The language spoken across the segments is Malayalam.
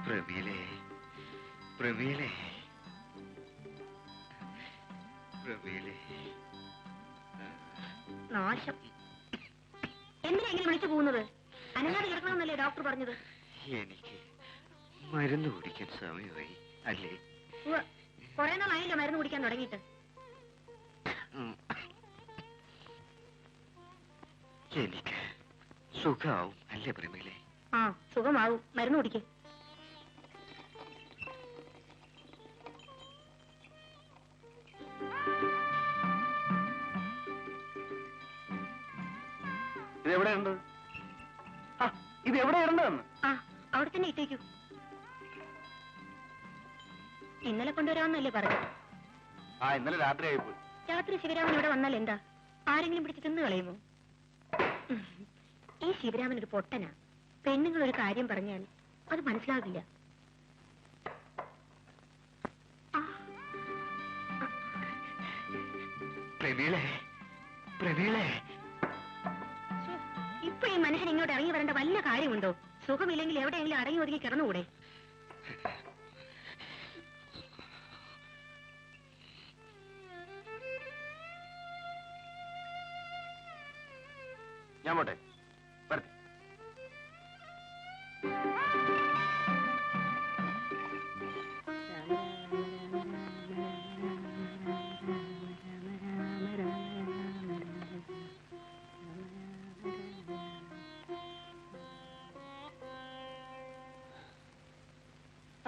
പ്രമീലേ, പ്രമീലേ, പ്രമീലേ. നാശം. എന്തിനാ ഇങ്ങനെ വിളിച്ചു പോകുന്നത്? അനങ്ങാതെ കിടക്കണമെന്നല്ലേ ഡോക്ടർ പറഞ്ഞത്? എനിക്ക് മരുന്ന് കുടിക്കാൻ സമയമായി അല്ലേ? കുറെ നാളായില്ല മരുന്ന് കുടിക്കാൻ തുടങ്ങിയിട്ട്. എനിക്ക് സുഖാവും അല്ലേ പ്രമീലേ? ആ, സുഖമാവും. മരുന്ന് കുടിക്കേ. ഇതെവിടെയുണ്ട്? ഇത് എവിടെയുണ്ടെന്ന്? ആ, അവിടെ തന്നെ ഇട്ടേക്കൂ. ഇന്നലെ കൊണ്ടുവരാമെന്നല്ലേ പറഞ്ഞു? ആ, ഇന്നലെ രാത്രി ആയിപ്പോയി. രാത്രി ശിവരാമൻ ഇവിടെ വന്നാൽ എന്താ? ആരെങ്കിലും പിടിച്ച് തിന്നു കളയുമോ? ഈ ശിവരാമൻ ഒരു പൊട്ടനാ. പെണ്ണുങ്ങൾ ഒരു കാര്യം പറഞ്ഞാൽ അത് മനസ്സിലാകില്ല. പ്രമീളേ, പ്രമീളേ, ഇപ്പൊ ഈ മനുഷ്യൻ ഇങ്ങോട്ട് ഇറങ്ങി വരേണ്ട വല്ല കാര്യമുണ്ടോ? സുഖമില്ലെങ്കിൽ എവിടെയെങ്കിലും അടങ്ങി ഒതുങ്ങി കിടന്നുകൂടെ? ഞാൻ പോട്ടെ.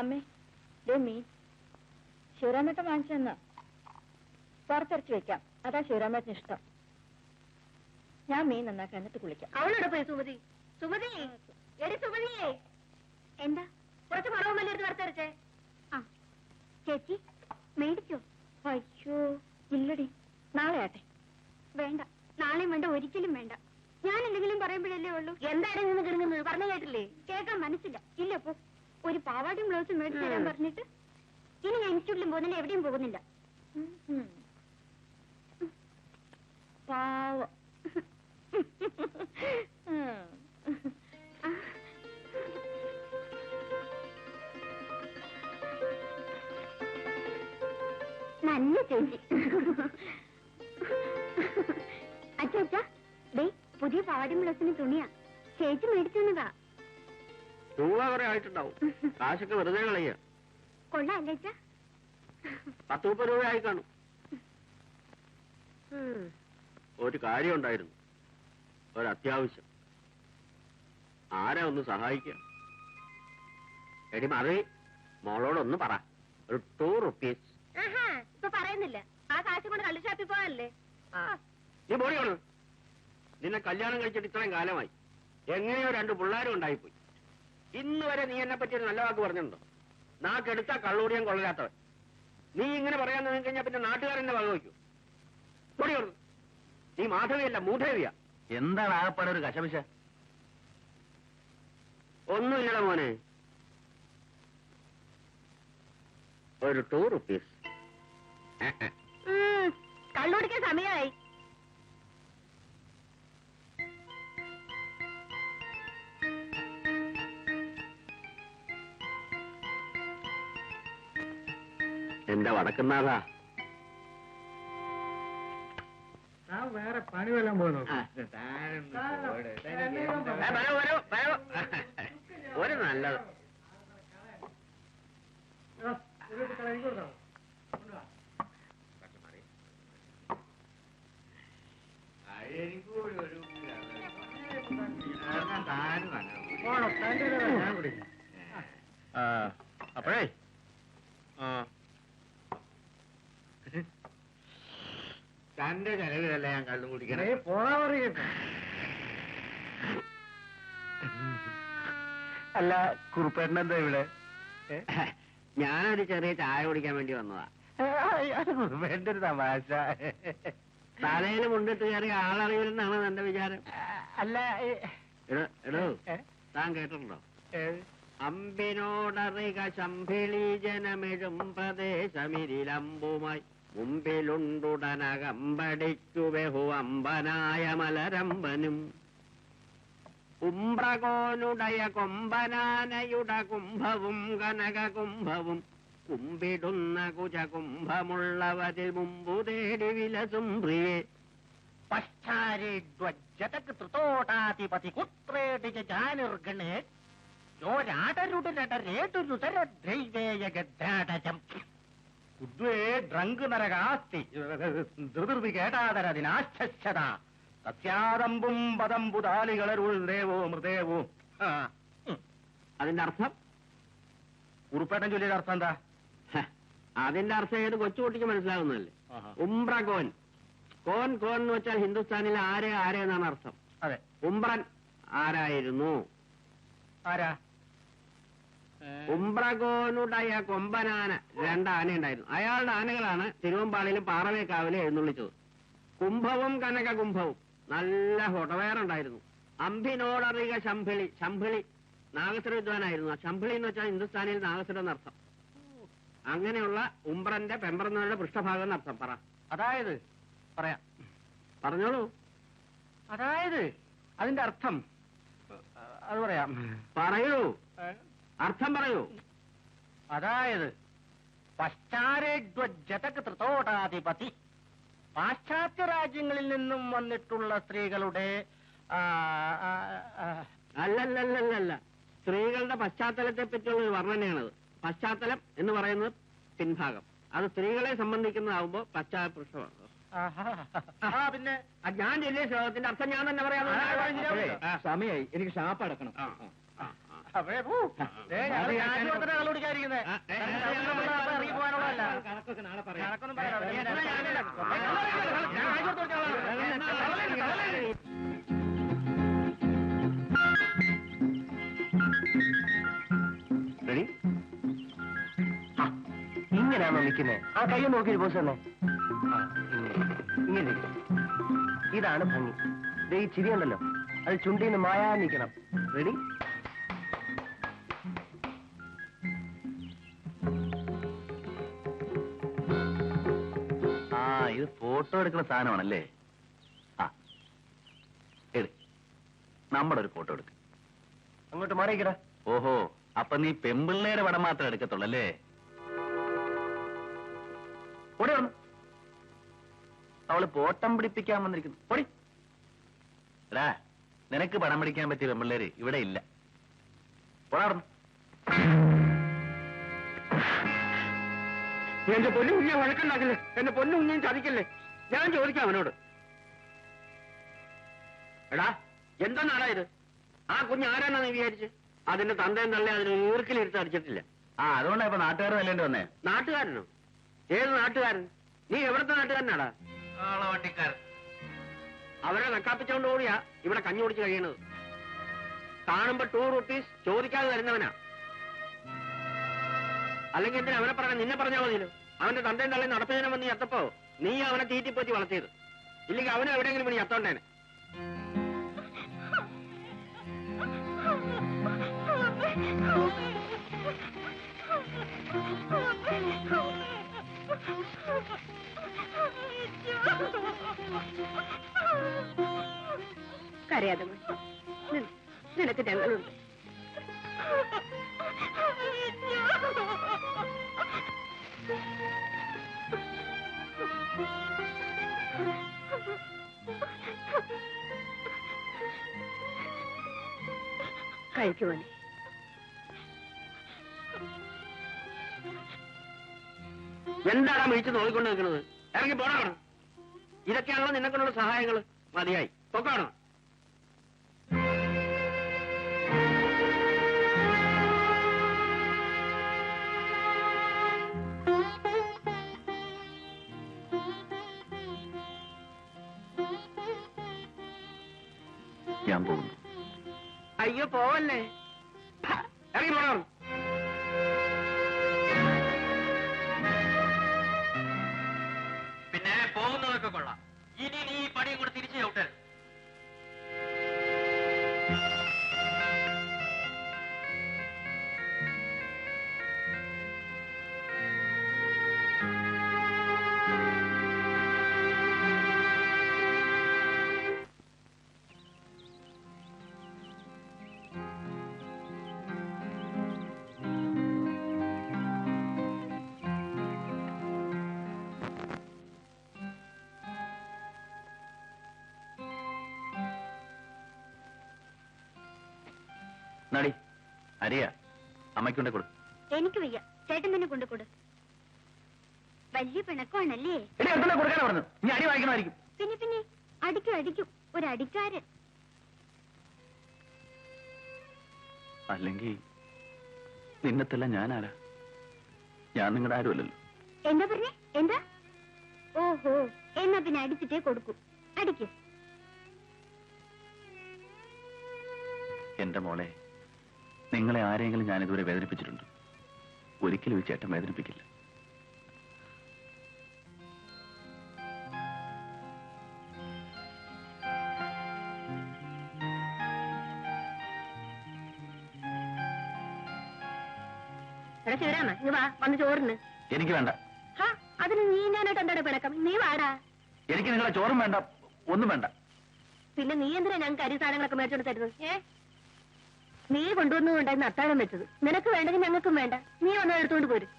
അമ്മേ, ദേ മീൻ ശിവരാമേട്ടൻ വാങ്ങിച്ചെന്നാ. പുറത്തരച്ച് വെക്കാം, അതാ ശിവരാമേട്ടന് ഇഷ്ടം. ഞാൻ മീൻ നന്നാക്കാൻ എന്നിട്ട് കുളിക്കാം. അവളോട് പോയി സുമതി. സുമതി, എടി സുമതിയേ, എന്താ കുറച്ച് മറവുമല്ലേ എടുത്ത് വറുത്തരച്ചേ? ആ ചേച്ചി മേടിച്ചോ? അയ്യോ ഇല്ലടി, നാളെ ആട്ടെ. വേണ്ട, നാളെയും വേണ്ട, ഒരിക്കലും വേണ്ട. ഞാൻ എന്തെങ്കിലും പറയുമ്പോഴല്ലേ ഉള്ളൂ. എന്തായാലും നിന്ന് കിടങ്ങുന്നത് പറഞ്ഞു കേട്ടില്ലേ? കേൾക്കാൻ മനസ്സില്ല. ഇല്ല പോ. ഒരു പാവാടിയും ബ്ലൗസും മേടിച്ചു തരാൻ പറഞ്ഞിട്ട് ഇനി ഞാൻ ഇൻസ്റ്റിറ്റ്യൂട്ടിലും പോകുന്നില്ല, എവിടെയും പോകുന്നില്ല. പാവം. നല്ല ചേച്ചി. അച്ഛാ, ദേ പുതിയ പാവാടിയും ബ്ലൗസിന് തുണിയാ. ചേച്ചി മേടിച്ചു തന്നതാ. രൂപ കുറെ ആയിട്ടുണ്ടാവും. കാശൊക്കെ വെറുതെ കളയ. കൊള്ളാല്ലേ അച്ഛാ? 10-30 രൂപ ആയി കാണും. ഒരു കാര്യം ഉണ്ടായിരുന്നു, ഒരു അത്യാവശ്യം. ആരാ ഒന്ന് സഹായിക്കുക? എടി മറി, മോളോടൊന്ന് പറ. ഒരു 2 rupees. ഇപ്പൊ പറയുന്നില്ല. ആ കാശ് കൊണ്ട് കള്ളു ഷാപ്പിൽ പോകാനല്ലേ? നീ പോടിയോളൂ. നിന്നെ കല്യാണം കഴിച്ചിട്ട് ഇത്രയും കാലമായി. എങ്ങനെയോ 2 പിള്ളേരും ഉണ്ടായിപ്പോയി. ഇന്ന് വരെ നീ എന്നെ പറ്റി ഒരു നല്ല വാക്ക് പറഞ്ഞിട്ടുണ്ടോ? നാക്കെടുത്താ കള്ളൂടിയാൻ കൊള്ളരാത്തവൻ. നീ ഇങ്ങനെ പറയാൻ നിന്ന് കഴിഞ്ഞാൽ പിന്നെ നാട്ടുകാരെന്നെ വകവയ്ക്കൂ. പൊടിയോളൂ. നീ മാധവിയല്ല, മൂഢേവിയ. എന്താണ് ആകപ്പാടെ ഒരു കശപിശ? ഒന്നുമില്ലട മോനെ. ഒരു 2 rupees. കള്ളുടിക്കാൻ സമയമായി. എന്റെ വടക്കുന്നാഥാ, വേറെ പണി വല്ലതും പോകുന്നു. ഒരു നല്ലത്. അപ്പോഴേ തന്റെ ചെലവിലല്ല ഞാൻ കള്ളു കുടിക്കണേ. പോണാ പറയട്ടെ. അല്ല, കുറുപ്പേട്ടനെന്താ ഇവിടെ? ഞാനൊരു ചെറിയ ചായ കുടിക്കാൻ വേണ്ടി വന്നതാ. കുറുപ്പേട്ടന്റെ ഒരു തമാശ. തലയിൽ മുണ്ടിട്ട് കയറി ആളറിയില്ലെന്നാണ് എന്റെ വിചാരം. അല്ല എടോ, താൻ കേട്ടിട്ടുണ്ടോ? അമ്പിനോടറിക ശംഭിളി ജനമെഴും പ്രദേശമിരിലമ്പുമായി മുമ്പിലുണ്ടുടനകമ്പടിക്കു ബഹു അമ്പനായ മലരമ്പനും ഉംബ്രകോനുടയ കൊമ്പനാനയുടെ കുംഭവും കനക കുംഭവും കുമ്പിടുന്ന കുജകുംഭമുള്ളവതിൽ മുമ്പു തേടി വിലസും പ്രിയേ പശ്ചാരിഡ്വജതക് ത്രിതോടാധിപതി കുത്രേടി ജാനിർഗണേ യോരാടരുടരേടുരുതരദ്രൈവേയഗദ്രാടജം ഉദ്വേ ഡ്രങ്ക് നരകാസ്തി ധൃതി കേട്ടാതരതിനാശ്ചത സസ്യാദമ്പും പദംബുദാലികളരുൾ ദേവോ മൃദേവോ. അതിന്റെ അർത്ഥം? ഉറുപ്പേട്ടൻ ചൊല്ലിയുടെ അർത്ഥം എന്താ? അതിന്റെ അർത്ഥം ഏത് കൊച്ചുകുട്ടിക്ക് മനസ്സിലാവുന്നതല്ലേ? ഉംബ്രകോൻ. കോൻ കോൻ എന്ന് വെച്ചാൽ ഹിന്ദുസ്ഥാനിൽ ആരെ ആരെ എന്നാണ് അർത്ഥം. അതെ. ഉംബ്രൻ ആരായിരുന്നു? ആരാ? ഉംബ്രകോനുടയ കൊമ്പനാന 2 ആന ഉണ്ടായിരുന്നു. അയാളുടെ ആനകളാണ് തിരുവമ്പാളിയിലും പാറമേക്കാവിലും എഴുന്നള്ളിച്ചത്. കുംഭവും കനക കുംഭവും നല്ല ഹൊടവേറുണ്ടായിരുന്നു. അംഭിനോടറിക ശംഭിളി. ശംഭിളി നാഗസ്വര വിദ്വാനായിരുന്നു. ആ ശംഭിളി എന്ന് വെച്ചാൽ ഹിന്ദുസ്ഥാനിയിൽ നാഗസ്വരം എന്നർത്ഥം. അങ്ങനെയുള്ള ഉംബ്രന്റെ പെമ്പറന്നവരുടെ പൃഷ്ഠഭാഗം എന്നർത്ഥം. പറ. അതായത് പറയാം. പറഞ്ഞോളൂ. അതായത് അതിന്റെ അർത്ഥം അത് പറയാം. പറയൂ, അർത്ഥം പറയൂ. അതായത് പശ്ചാരേഡ്വജതക് ത്രിതോടാധിപതി, പാശ്ചാത്യ രാജ്യങ്ങളിൽ നിന്നും വന്നിട്ടുള്ള സ്ത്രീകളുടെ അല്ലല്ലല്ലല്ല, സ്ത്രീകളുടെ പശ്ചാത്തലത്തെ പറ്റിയുള്ള ഒരു വർണ്ണനയാണത്. പശ്ചാത്തലം എന്ന് പറയുന്നത് പിൻഭാഗം. അത് സ്ത്രീകളെ സംബന്ധിക്കുന്നതാവുമ്പോ പശ്ചാത്തലമാണ്. പിന്നെ ഞാൻ ചെല്ലിയ ശ്ലോകത്തിന്റെ അർത്ഥം ഞാൻ തന്നെ പറയാം. സമയായി, എനിക്ക് ഷാപ്പ് അടക്കണം. ഇറങ്ങി പോകാനുള്ളതല്ല. കണക്കൊക്കെ നാളെ പറയാം. റെഡി? ഇങ്ങനെയാണോ നിൽക്കുന്നത്? ആ കൈ നോക്കി പോസ് തന്നെ. ഇങ്ങനെ ഇതാണ് ഭംഗി. ഈ ചിരിയുണ്ടല്ലോ, അത് ചുണ്ടിന്ന് മായാ നിൽക്കണം. റെഡി? ഇത് ഫോട്ടോ എടുക്കുന്ന സാധനമാണല്ലേ? ആ നമ്മുടെ ഒരു ഫോട്ടോ എടുക്ക. അങ്ങോട്ട് മാറിയിക്കടാ. ഓഹോ, അപ്പൊ നീ പെമ്പിള്ളേരെ പടം മാത്രം എടുക്കത്തുള്ളല്ലേ? ഓടി വന്നു. അവള് പോട്ടം പിടിപ്പിക്കാൻ വന്നിരിക്കുന്നു. ഓടി. എടാ, നിനക്ക് പടം പിടിക്കാൻ പറ്റിയ പെമ്പിള്ളേര് ഇവിടെ ഇല്ല. ഓടാർന്നു. എന്റെ പൊന്നു കുഞ്ഞെ വഴക്കുണ്ടാക്കില്ലേ, എന്റെ പൊന്നു കുഞ്ഞെ ചതിക്കല്ലേ. ഞാൻ ചോദിക്കാം അവനോട്. എടാ, എന്തെന്നാടാ ഇത്? ആ കുഞ്ഞ് ആരാണെന്ന് നീ വിചാരിച്ച്? അതിന്റെ തന്തയും തള്ളേ അതിന് ഈർക്കിലിരുത്ത് അടിച്ചിട്ടില്ല. അതുകൊണ്ടാ ഇപ്പൊ നാട്ടുകാർ നല്ലേണ്ടി വന്നേ. നാട്ടുകാരനോ? ഏത് നാട്ടുകാരൻ? നീ എവിടത്തെ നാട്ടുകാരനാടാ? വണ്ടിക്കാരൻ. അവരെ നക്കാപ്പിച്ചോണ്ട് ഓടിയാ ഇവിടെ കഞ്ഞി കുടിച്ച് കഴിയണത്. കാണുമ്പോ 2 rupees ചോദിക്കാതെ തരുന്നവനാ. അല്ലെങ്കിൽ എന്തിനാ അവനെ പറഞ്ഞ? നിന്നെ പറഞ്ഞാൽ മതിയല്ലോ. അവന്റെ തന്തയും തള്ളയും നടത്തുന്നതിനെ വന്ന് എത്തപ്പോ നീ അവനെ തീറ്റിപ്പറ്റി വളർത്തിയത്. ഇല്ലെങ്കിൽ അവനെ എവിടെയെങ്കിലും പണി എത്തോണ്ടേനെ. കരയാതെ നിനക്ക് ഞങ്ങളുണ്ട്. കഴിക്കുവാനേ. എന്താണ് വിളിച്ച് നോക്കിക്കൊണ്ട് നിൽക്കുന്നത്? ഇറങ്ങി പോണം. ഇതൊക്കെയാണല്ലോ നിനക്കുള്ള സഹായങ്ങൾ. മതിയായി, പൊക്കാണോ? ഞാൻ പോകുന്നു. അയ്യോ പോവല്ലേ, ഇറങ്ങി പോണം. പിന്നെ പോകുന്നതൊക്കെ കൊള്ളാം. ഇനി നീ ഈ പണിയും കൂടെ തിരിച്ചു ചവിട്ടരുത്. നടി അരിയ അമ്മയ്ക്കൊണ്ടേ കൊടു. എനിക്ക് വയ്യ, ചേട്ടൻ തന്നെ കൊണ്ടുകൊടു. വലിയ പിണക്കമാണല്ലേ? കൊടുക്കാനാ പറഞ്ഞു. നീ അടി വാങ്ങിക്കണമായിരിക്കും. പിന്നെ അടിക്കും ഒരു അടിക്കാരൻ. അല്ലെങ്കിൽ നിന്നത്തെല്ലാം ഞാനാരാ? ഞാൻ നിങ്ങളുടെ ആരുമല്ലല്ലോ. എന്താ പറഞ്ഞേ? എന്താ? ഓഹോ, എന്നാ പിന്നെ അടിച്ചിട്ടേ കൊടുക്കൂ. അടിക്ക്. എന്റെ മോളെ, നിങ്ങളെ ആരെങ്കിലും ഞാൻ ഇതുവരെ വേദനിപ്പിച്ചിട്ടുണ്ട്? ഒരിക്കലും ഈ ചേട്ടൻ വേദനിപ്പിക്കില്ല. ശിവരാമ, നീ വാ, വന്ന് ചോറിന്. എനിക്ക് വേണ്ട. അതിന് നീ ഞാനായിട്ട് എന്താണ് പിണക്കം? നീ വാടാ. എനിക്ക് നിങ്ങളെ ചോറും വേണ്ട, ഒന്നും വേണ്ട. പിന്നെ നീ എന്തിനാ ഞങ്ങൾക്ക് അരി സാധനങ്ങളൊക്കെ മേടിച്ചോണ്ട് തരുന്നത്? നീ കൊണ്ടുവന്നുകൊണ്ടായിരുന്നു അത്താഴം വെച്ചത്. നിനക്ക് വേണ്ടെങ്കിൽ ഞങ്ങൾക്കും വേണ്ട. നീ വന്ന് എടുത്തോണ്ട് പോരും.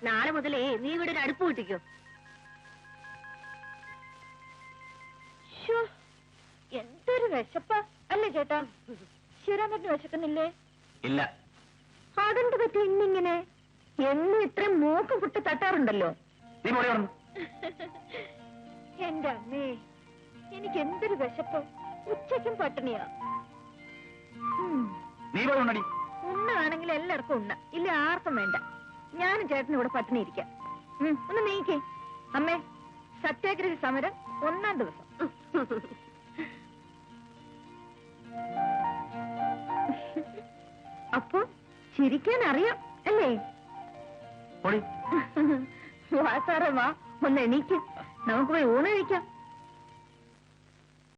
നാളെ മുതലേ നീ ഇവിടെ ഒരു അടുപ്പ് കൂട്ടിക്കോ. എന്തൊരു വിശപ്പാ അല്ലേ ചേട്ടാ? ശിവരാമന് വിശക്കുന്നില്ലേ? ഇല്ല. അതെന്ത് പറ്റി ഇന്നിങ്ങനെ? എന്നും ഇത്രയും മൂക്ക് കുട്ടി തട്ടാറുണ്ടല്ലോ. നീ പോയി വന്നു. എന്റെ അമ്മേ, എനിക്ക് എന്തൊരു വിശപ്പ്. ഉച്ചയ്ക്കും പട്ടിണിയാ. നീ പോയി ഉണ്ണടി. ഉണ്ണാണെങ്കിൽ എല്ലാവർക്കും ഉണ്ണ, ഇല്ല ആർക്കും വേണ്ട. ഞാനും ചേട്ടനും ഇവിടെ പട്ടിണി ഇരിക്കാം. ഒന്ന് നീക്കേ. അമ്മേ, സത്യാഗ്രഹ സമരം 1-ാം ദിവസം. അപ്പൊ ചിരിക്കാൻ അറിയാം അല്ലേ? വാ സാറേ, വാ, ഒന്ന് എണീക്ക്. നമുക്ക് പോയി ഊണ് കഴിക്കാം.